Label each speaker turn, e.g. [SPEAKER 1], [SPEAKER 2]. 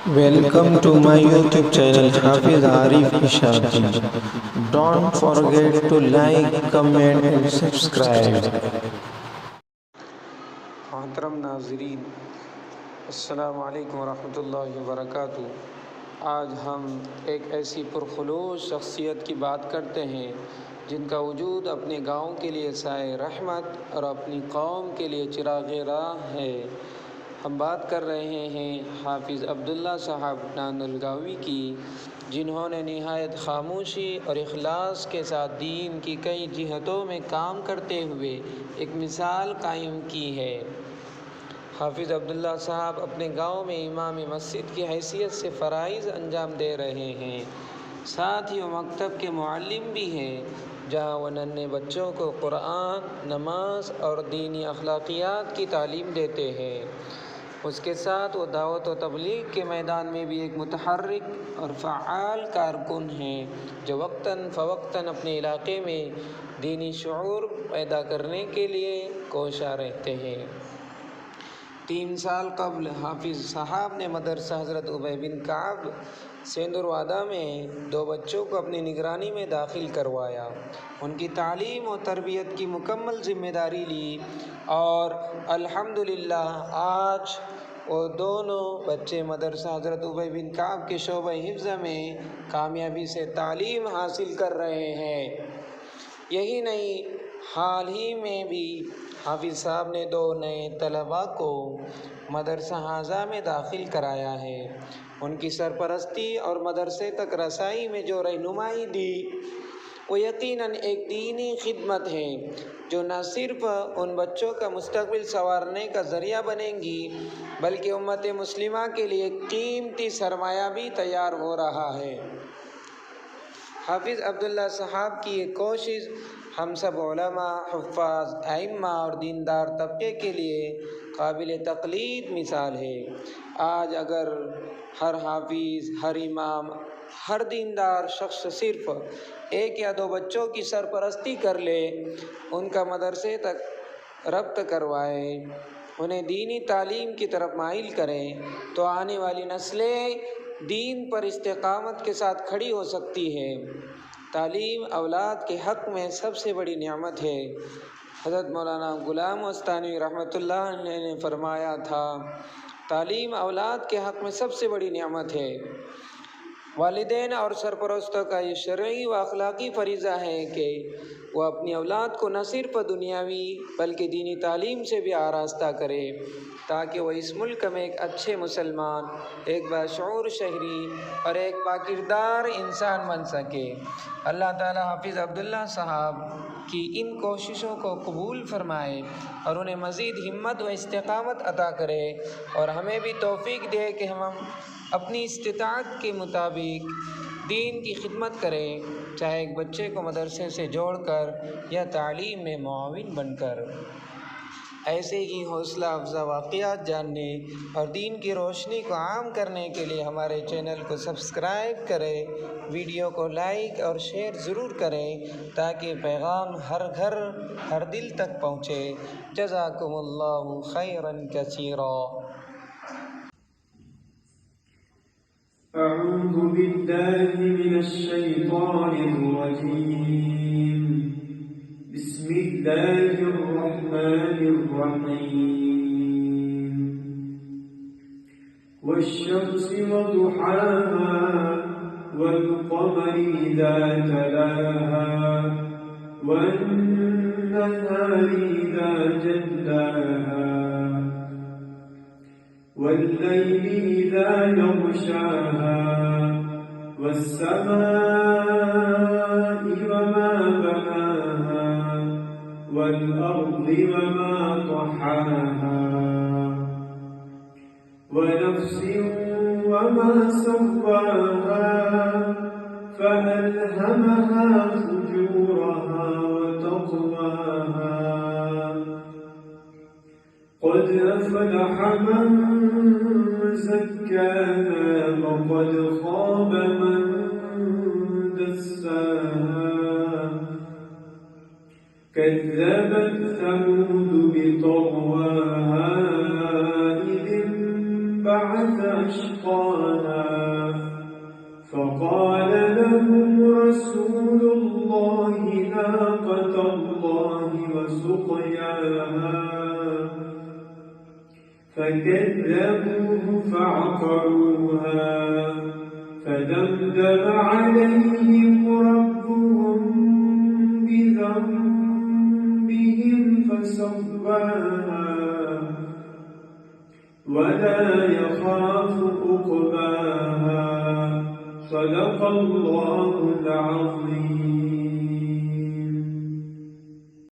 [SPEAKER 1] Welcome to my YouTube channel Hafiz Arif Ishaqi. Don't forget to like, comment and subscribe.
[SPEAKER 2] محترم ناظرین، السلام علیکم ورحمۃ اللہ وبرکاتہ۔ آج ہم ایک ایسی پرخلوص شخصیت کی بات کرتے ہیں جن کا وجود اپنے گاؤں کے لیے سائے رحمت اور اپنی قوم کے لیے چراغ راہ ہے۔ ہم بات کر رہے ہیں حافظ عبداللہ صاحب ناندلگاوی کی، جنہوں نے نہایت خاموشی اور اخلاص کے ساتھ دین کی کئی جہتوں میں کام کرتے ہوئے ایک مثال قائم کی ہے۔ حافظ عبداللہ صاحب اپنے گاؤں میں امام مسجد کی حیثیت سے فرائض انجام دے رہے ہیں، ساتھ ہی وہ مکتب کے معلم بھی ہیں، جہاں وہ ننھے بچوں کو قرآن، نماز اور دینی اخلاقیات کی تعلیم دیتے ہیں۔ اس کے ساتھ وہ دعوت و تبلیغ کے میدان میں بھی ایک متحرک اور فعال کارکن ہیں، جو وقتاً فوقتاً اپنے علاقے میں دینی شعور پیدا کرنے کے لیے کوشاں رہتے ہیں۔ 3 سال قبل حافظ صاحب نے مدرسہ حضرت ابی بن کعب سیندروادہ میں 2 بچوں کو اپنی نگرانی میں داخل کروایا، ان کی تعلیم و تربیت کی مکمل ذمہ داری لی اور الحمدللہ آج وہ دونوں بچے مدرسہ حضرت ابی بن کعب کے شعبہ حفظ میں کامیابی سے تعلیم حاصل کر رہے ہیں۔ یہی نہیں، حال ہی میں بھی حافظ صاحب نے 2 نئے طلباء کو مدرسہ حاضہ میں داخل کرایا ہے۔ ان کی سرپرستی اور مدرسے تک رسائی میں جو رہنمائی دی، وہ یقیناً ایک دینی خدمت ہے جو نہ صرف ان بچوں کا مستقبل سنوارنے کا ذریعہ بنیں گی، بلکہ امت مسلمہ کے لیے ایک قیمتی سرمایہ بھی تیار ہو رہا ہے۔ حافظ عبداللہ صاحب کی یہ کوشش ہم سب علماء، حفاظ، ائمہ اور دیندار طبقے کے لیے قابل تقلید مثال ہے۔ آج اگر ہر حافظ، ہر امام، ہر دیندار شخص صرف 1 یا 2 بچوں کی سرپرستی کر لے، ان کا مدرسے تک ربط کروائے، انہیں دینی تعلیم کی طرف مائل کریں، تو آنے والی نسلیں دین پر استقامت کے ساتھ کھڑی ہو سکتی ہیں۔ تعلیم اولاد کے حق میں سب سے بڑی نعمت ہے۔ حضرت مولانا غلام مستانی رحمۃ اللہ علیہ نے فرمایا تھا، تعلیم اولاد کے حق میں سب سے بڑی نعمت ہے۔ والدین اور سرپرستوں کا یہ شرعی و اخلاقی فریضہ ہے کہ وہ اپنی اولاد کو نہ صرف دنیاوی بلکہ دینی تعلیم سے بھی آراستہ کرے، تاکہ وہ اس ملک میں ایک اچھے مسلمان، ایک باشعور شہری اور ایک باکردار انسان بن سکے۔ اللہ تعالیٰ حافظ عبداللہ صاحب کی ان کوششوں کو قبول فرمائے اور انہیں مزید ہمت و استقامت عطا کرے، اور ہمیں بھی توفیق دے کہ ہم اپنی استطاعت کے مطابق دین کی خدمت کریں، چاہے ایک بچے کو مدرسے سے جوڑ کر یا تعلیم میں معاون بن کر۔ ایسے ہی حوصلہ افزا واقعات جاننے اور دین کی روشنی کو عام کرنے کے لیے ہمارے چینل کو سبسکرائب کریں، ویڈیو کو لائک اور شیئر ضرور کریں تاکہ پیغام ہر گھر، ہر دل تک پہنچے۔ جزاکم اللہ خیرا کثیرا۔
[SPEAKER 3] أعوذ بالله من الشيطان الرجيم. بسم الله الرحمن الرحيم. والشمس وضحاها والقمر إذا تلاها والنهار إذا جلاها والليل إذا يغشاها والسماء وما بناها والأرض وما طحاها ونفس وما سواها فألهمها فجورها وتقواها قد أفلح من زكاها وقد خاب من دساها كذبت ثمود بطغواها إذ انبعث أشقاها فقال لهم رسول الله ناقة الله وسقياها فكذبوه فعقروها فدمدم عليهم ربهم بذنبهم فسواها ولا يخاف عقباها صدق الله العظيم